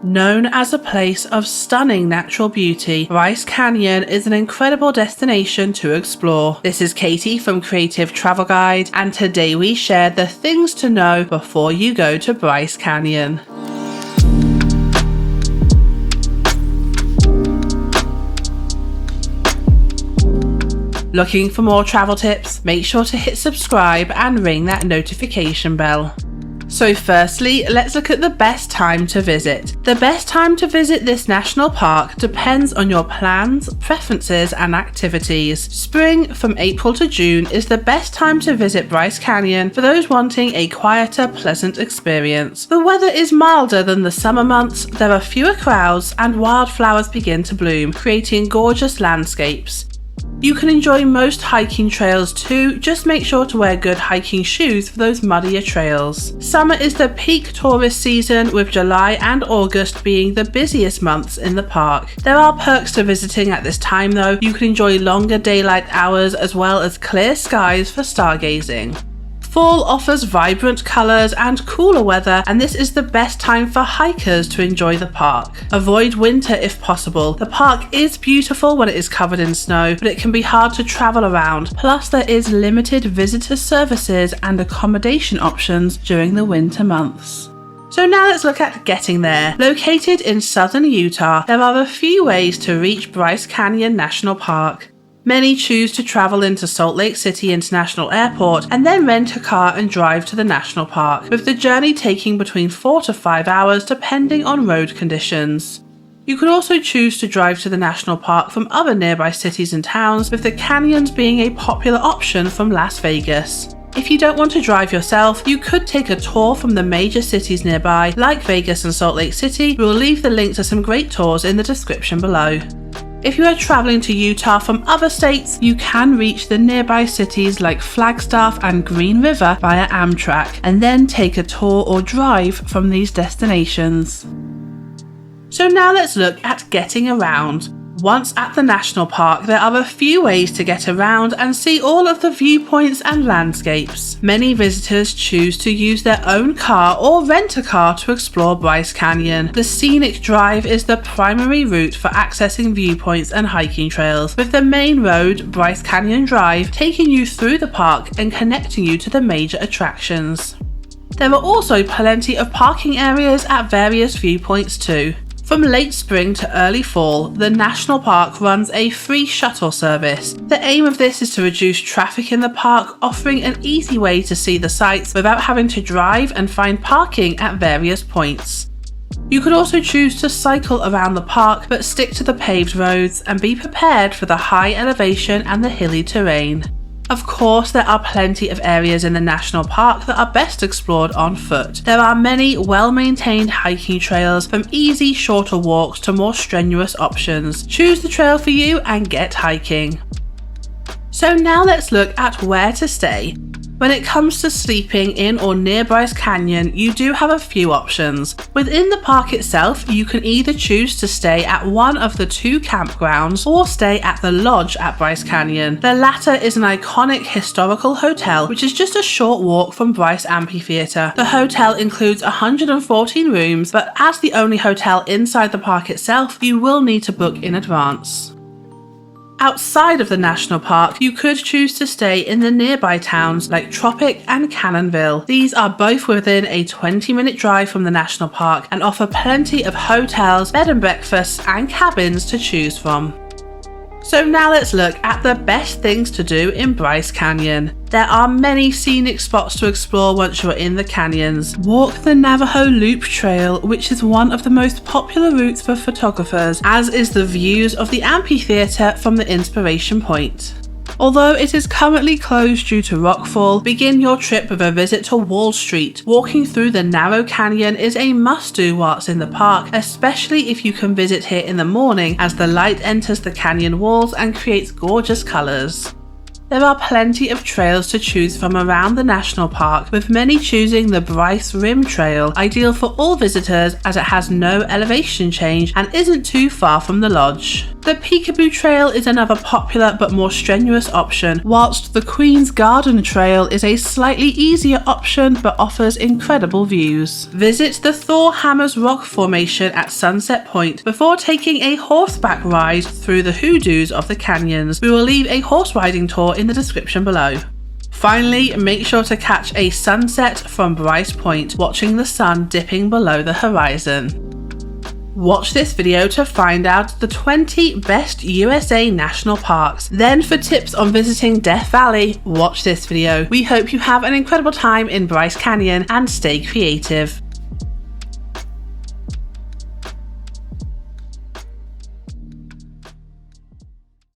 Known as a place of stunning natural beauty, Bryce Canyon is an incredible destination to explore. This is Katie from Creative Travel Guide, and today we share the things to know before you go to Bryce Canyon. Looking for more travel tips? Make sure to hit subscribe and ring that notification bell. So firstly, let's look at the best time to visit. The best time to visit this national park depends on your plans, preferences and activities. Spring from April to June is the best time to visit Bryce Canyon for those wanting a quieter, pleasant experience. The weather is milder than the summer months, there are fewer crowds and wildflowers begin to bloom, creating gorgeous landscapes. You can enjoy most hiking trails too, just make sure to wear good hiking shoes for those muddier trails. Summer is the peak tourist season, with July and August being the busiest months in the park. There are perks to visiting at this time though. You can enjoy longer daylight hours as well as clear skies for stargazing. Fall offers vibrant colours and cooler weather, and this is the best time for hikers to enjoy the park. Avoid winter if possible. The park is beautiful when it is covered in snow, but it can be hard to travel around. Plus, there is limited visitor services and accommodation options during the winter months. So now let's look at getting there. Located in southern Utah, there are a few ways to reach Bryce Canyon National Park. Many choose to travel into Salt Lake City International Airport and then rent a car and drive to the national park, with the journey taking between 4 to 5 hours depending on road conditions. You can also choose to drive to the national park from other nearby cities and towns, with the canyons being a popular option from Las Vegas. If you don't want to drive yourself, you could take a tour from the major cities nearby, like Vegas and Salt Lake City. We'll leave the link to some great tours in the description below. If you are traveling to Utah from other states, you can reach the nearby cities like Flagstaff and Green River via Amtrak, and then take a tour or drive from these destinations. So now let's look at getting around. Once at the national park, there are a few ways to get around and see all of the viewpoints and landscapes. Many visitors choose to use their own car or rent a car to explore Bryce Canyon. The scenic drive is the primary route for accessing viewpoints and hiking trails, with the main road, Bryce Canyon Drive, taking you through the park and connecting you to the major attractions. There are also plenty of parking areas at various viewpoints too. From late spring to early fall, the national park runs a free shuttle service. The aim of this is to reduce traffic in the park, offering an easy way to see the sights without having to drive and find parking at various points. You could also choose to cycle around the park, but stick to the paved roads and be prepared for the high elevation and the hilly terrain. Of course, there are plenty of areas in the national park that are best explored on foot. There are many well-maintained hiking trails, from easy, shorter walks to more strenuous options. Choose the trail for you and get hiking. So now let's look at where to stay. When it comes to sleeping in or near Bryce Canyon, you do have a few options. Within the park itself, you can either choose to stay at one of the 2 campgrounds or stay at the lodge at Bryce Canyon. The latter is an iconic historical hotel, which is just a short walk from Bryce Amphitheater. The hotel includes 114 rooms, but as the only hotel inside the park itself, you will need to book in advance. Outside of the national park, you could choose to stay in the nearby towns like Tropic and Cannonville. These are both within a 20-minute drive from the national park and offer plenty of hotels, bed and breakfasts and cabins to choose from. So now let's look at the best things to do in Bryce Canyon. There are many scenic spots to explore once you're in the canyons. Walk the Navajo Loop Trail, which is one of the most popular routes for photographers, as is the views of the amphitheater from the Inspiration Point. Although it is currently closed due to rockfall, begin your trip with a visit to Wall Street. Walking through the narrow canyon is a must-do whilst in the park, especially if you can visit here in the morning, as the light enters the canyon walls and creates gorgeous colours. There are plenty of trails to choose from around the national park, with many choosing the Bryce Rim Trail, ideal for all visitors as it has no elevation change and isn't too far from the lodge. The Peekaboo Trail is another popular but more strenuous option, whilst the Queen's Garden Trail is a slightly easier option but offers incredible views. Visit the Thor Hammers Rock Formation at Sunset Point before taking a horseback ride through the hoodoos of the canyons. We will leave a horse riding tour in the description below. Finally, make sure to catch a sunset from Bryce Point, watching the sun dipping below the horizon. Watch this video to find out the 20 best USA national parks. Then for tips on visiting Death Valley, watch this video. We hope you have an incredible time in Bryce Canyon and stay creative.